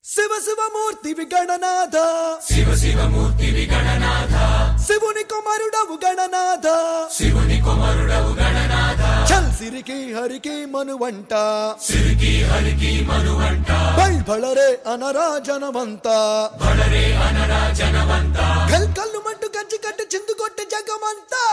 శివ శివమూర్తి విగణనాథ శివ శివమూర్తి విగణనాథ శివుని కుమారుడవు గణనాథ శివుని కుమారుడవు గణనాథ చల్ సిరికి హరికి మనువంట సిరికి హరికి మనువంట బళరే అనరా జనమంత బళరే అనరా జనమంత కల్ కల్లు మంటు గజ్జి కట్టి చిందు కొట్టి జగమంతా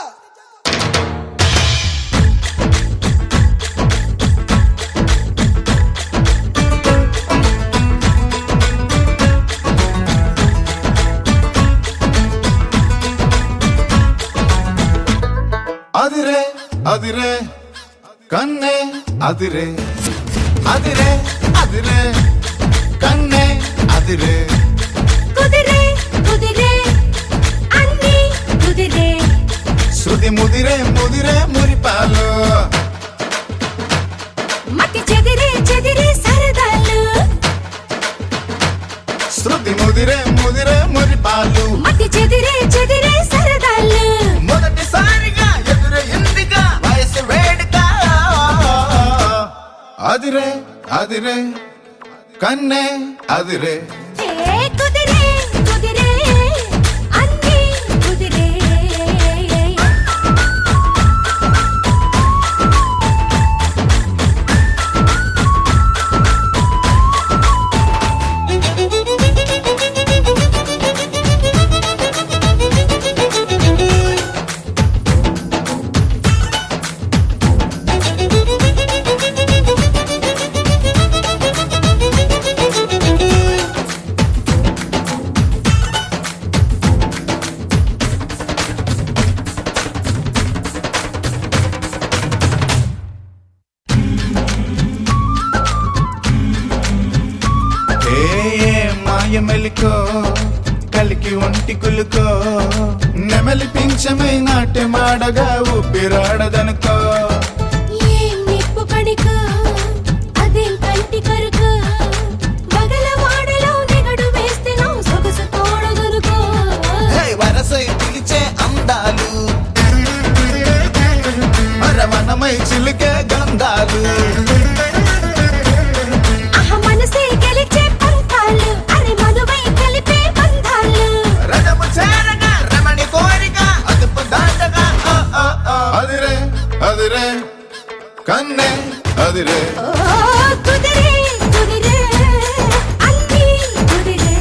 అదిరే అదిరే కన్నే అదిరే అదిరే అదిరే కన్నే అదిరే కుదిరే కుదిరే అన్ని కుదిరే శృతి ముదిరే ముదిరే మురిపాలు మతి చెదిరే చెదిరే సరదాలు శృతి ముదిరే ముదిరే మురిపాలు మతి చెదిరే చెదిరే సరదాలు మొదటిసారిగా ఎదురే ఎందుగా వయసు వేడుక అదిరే అదిరే కన్నే అదిరే ఏ కుదిరే కుదిరే అన్ని కుదిరే మెలికో కలికి ఒంటి కులుకో నెమలి పింఛమై నాట్య మాడగా ఊపిరాడదనుకో ఏం నిప్పు కణికో అదేం కంటి కరుకో మగల వాడలో నిగడు వేస్తే నా సొగసు తోడదనుకో వరసై పిలిచే అందాలు అరవనమై చిలికే గంధాలు అదిరే కన్నే అదిరే కుదిరే కుదిరే అన్ని కుదిరే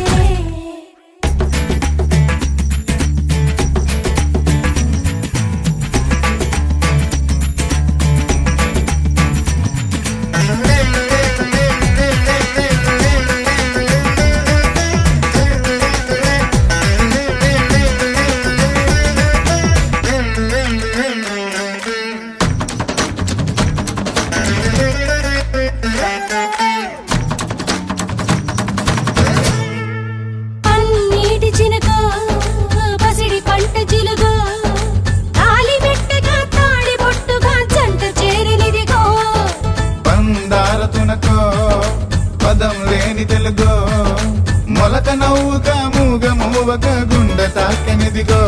పదం లేని తెలుగో మొలక నవ్వుగా మూగ మూవక గుండె తాకనిదిగో